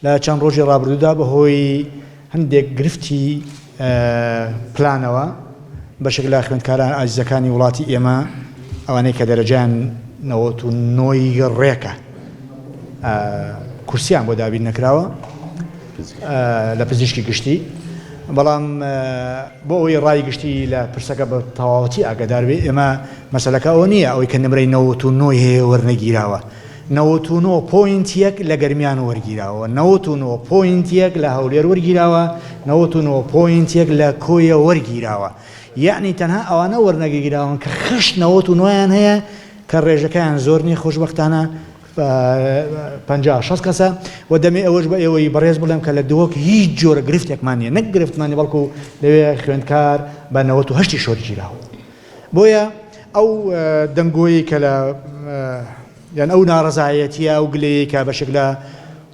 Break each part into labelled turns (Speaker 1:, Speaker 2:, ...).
Speaker 1: لە چەند ڕۆژی ڕابردوودا بەهۆی هەندێک گرفتی پلانەوە بەشێک لە خوێندکاران ئازیزەکانی وڵاتی ئێمە ئەوانەی کە دەرەجیان 99 ڕێکە کورسیان بۆ دابین نەکراوە لە پزیشکی گشتی، بەڵام بۆ ئەوەی ڕای گشتی لە پرسەکە بە تەواوەتی ئاگادار بێ ئێمە مەسەلەکە ئەوە نییە ئەوەی کە نمرەی 99 هەیە وەرنەگیراوە، 99.1 لە گەرمیان وەرگیراوە، 99.1 لە هەولێر وەرگیراوە، 99.1 لە کۆیە وەرگیراوە. یعنی تەنها ئەوانە وەرنەگیراون کە خشت 99یان هەیە کە ڕێژەکەیان زۆر نیە خۆشبەختانە 50-60 کەسە و دەمێ ئەوەش بە ئێوەی بەڕێز بڵێم کە لە دووەک هیچ جۆرە گرفتێکمان نیە، نەک گرفتمانی بەڵکو لەوێ خوێندکار بە 98 شۆرگیراوە. بۆیە ئەو دەنگۆیی کە لە یان ئەو ناڕەزایەتیە ئەو گلەیە کە بەشێک لە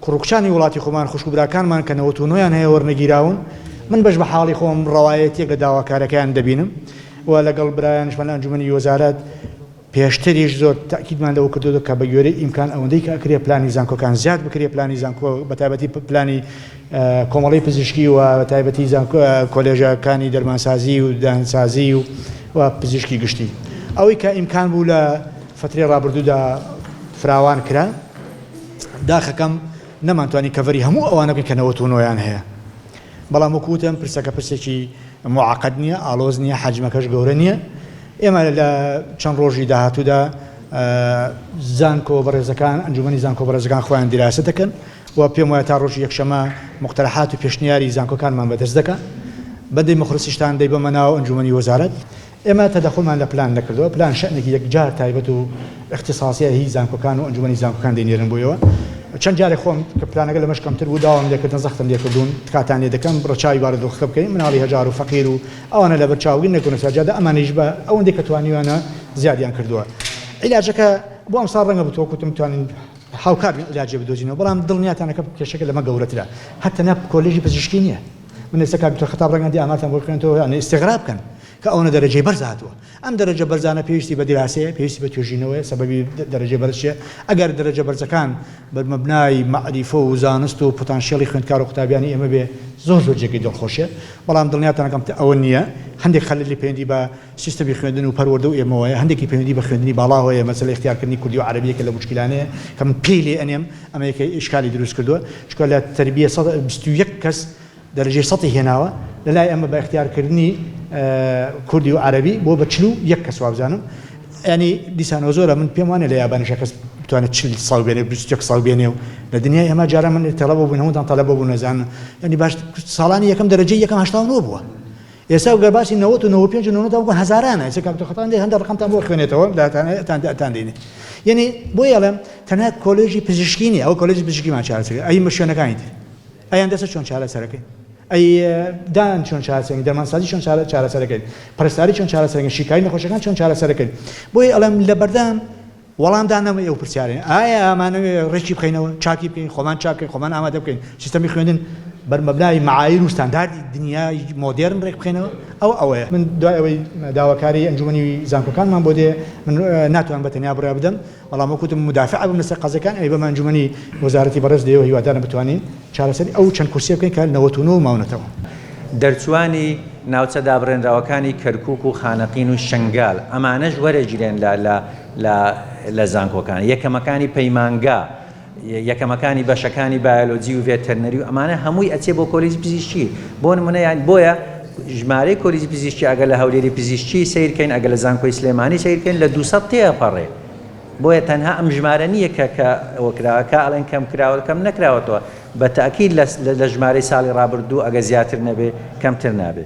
Speaker 1: کوڕکچانی وڵاتی خۆمان خوشکبراکانمان کە 99یان هەیە وەرنەگیراون، من بەش بە حاڵی خۆم ڕەوایەتێک لە داواکارەکەیان دەبینم و لەگەڵ برایانشمان لە ئەنجومەنی وەزارەت پێشتریش زۆر تاکیدمان لەوە کردو کە بە گوێرەی ئیمکان ئەوەندەی کە ئەکرێ پلانی زانکۆکان زیاد بکرێ، پلانی زانکۆ بەتایبەتی پلانی کۆمەڵی پزیشکی و بەتایبەتی کۆلێژەکانی دەرمانسازی و دانسازی و پزیشکی گشتی. ئەوەی کە ئیمکان بوو لە فترەی ڕابردوودا فراوان کرا، داخەکەم نەمانتوانی کەڤەری هەموو ئەوانە بکەین کە 99یان هەیە، بەڵام وەکوتم پرسەکە پرسێکی موعقد نییە، ئاڵۆز نییە، حەجمەکەش گەورە نییە. ئێمە لە چەند ڕۆژی داهاتوودا زانکۆ بەڕێزەکان ئەنجومەنی زانکۆ بەڕێزەکان خۆیان دیراسە دەکەن و پێم وایە تا ڕۆژی یەکشەمە مقتەرەحات و پێشنیاری زانکۆکانمان بەدەست دەکەن، بەدەی مەخلوسیشتان دەی بەمە ناو ئەنجومەنی وەزارەت. ئێمە تەدەخڵمان لە پلان نەکردەوە، پلان شەئنێکی یەکجار تایبەت و اختصاسیە هی زانکۆکان و ئەنجومەنی زانکۆکان دەینێرن بۆیەوە. چەند جارێک خۆم کە پلانەکە لە مەشکەمتر بوو داوام لێکردن زەختم لێکردوون تکاتان لێ دەکەم ڕەچاوی بارودۆخەکە بکەین، مناڵی هەژار و فەقیر و ئەوانە لە بەرچاوگیر نەکەونە سەرجادە، ئەمانیش بە ئەوەندەی کە توانیوانە زیادیان کردووە. عیلاجەکە بۆ ئەم ساڵ ڕەنگە بتوەکوتم توانین هاوکار عیلاجێ بدۆزینەوە، بەڵام دڵنیاتانەکە کێشەکە لەمە گەورەترە، هەتە نە کۆلێژی پزیشکی نییە. من ئێستا کاکتۆر خەتاب ڕەنگەندی ئاماتان بۆ بکەنەوە یانە ئیستیغراب بکەن کە ئەوەنە دەرەجەی بەرز هاتووە. ئەم دەرەجە بەرزانە پێویستی بە دیراسەیە، پێویستی بە توێژینەوەیە، سەبەبی دەرەجەی بەرز چییە؟ ئەگەر دەرەجە بەرزەکان بە مەبنای مەعریفە و زانست و پۆتانسیێڵی خوێندکار و قوتابیانی ئێمە بێ زۆر جێگەی دڵخۆشیە، بەڵام دڵنیاتانەکەم ئەوە نییە. هەندێک خەلەلی پەیوەندی بە سیستەمی خوێندن و پەروەردە و ئێمەوەیە، هەندێکی پەیوەندی بە خوێندنی باڵاوەیە، مەسەلەی اختیارکردنی کوردی و عەرەبییەکە لە موشکیلانەیە کە من پێی لێ ئەنێم ئەمە یەکەی ئیشکالی دروست کردووە، چکە لە تەربیە 21 کەس دەرەجەی 100 هێناوە لەلای ئەمە بە اختیارکردنی کوردی و عەرەبی بۆ بە 41 کەس وابزانم. ینی دیسانەوە زۆرە، من پێم وانێ لە یابانیشە کەس بتوانێت 40 ساڵ بێنێ 21 ساڵ بێنێ و لە دنیای ئەمە جارە من تەڵەبە بوون، هەمووتان تەڵەبە بوون نەزانن، ینی باش ساڵانی یەکەم دەرەجەی یەکەم 89 بووە. ئێستا گەر باسی 90 و 95 و 90 بوون هەزارانە، ئێستا کاکتۆر خەتاب دێ هەندێک ڕقمتان بۆ خوێنێتەوە لاتان دێنێ. یعنی بۆ یاڵێم تەنها کۆلێژی پزیشکی نیە، ئەو کۆلێژی پزیشکیمان چارەسەر ئەی مشوێنەکانی تر ئەیان دەسە چۆن چارەسەرەکەین، ئەی دان چۆن چارەسەرەکەین، دەرمانسازی چۆن چارەسەرەکەین، پەرستاری چۆن چارەسەرەکەین، شیکاری نەخۆشیەکان چۆن چارەسەرەکەین. بۆیە ئەڵێم لە بەردەم وەڵام دانەوە ئەو پرسیارین ئایا ئەمانەوێ ڕێکی بخەینەوە، چاکی بکەین، خۆمان چاک بکەین، خۆمان ئامادە بکەین، سیستەمی خوێندن بەرمەبنای معایر و ستانداردی دنیای مۆدێرن ڕێک بخەینەوە. ئەوەیە من دوای ئەوەی داواکاری ئەنجومەنی زانکۆکانمان بۆ دێ من ناتوان بەتەنیا بڕا بدەم، بەڵام وەکوتم مدافع بم لەسەر قەزەکان، ئەوەی بەمە ئەنجومەنی وەزارەتی بەڕێز دێوە هیوادارم بتوانین چارەسەری ئەو چەند کورسیە بکەین کە 99 ماونەتەوە.
Speaker 2: دەرچوانی ناوچە دابڕێنراوەکانی کەرکووک و خانەقین و شنگال ئەمانەش وەرەگیرێن لە زانکۆکان، یەکەمەکانی پەیمانگا، یەکەمەکانی بەشەکانی بایۆلۆجی و ڤێتەرنەری و ئەمانە هەمووی ئەچێ بۆ کۆلیژی پزیشکی. بۆ نمونە یان بۆیە ژمارەی کۆلیژی پزیشکی ئەگەر لە هەولێری پزیشکی سیرکەین، ئەگەر لە زانکۆی سلێمانی سیرکەین لە 200 تێپەڕێ. بۆیە تەنها ئەم ژمارە نییە کە وەکراوەکە ئەڵێن کەم کراوە کەم نەکراوەتەوە، بە تاکید لە ژمارەی ساڵی ڕابردوو ئەگە زیاتر نەبێ کەمتر نابێت.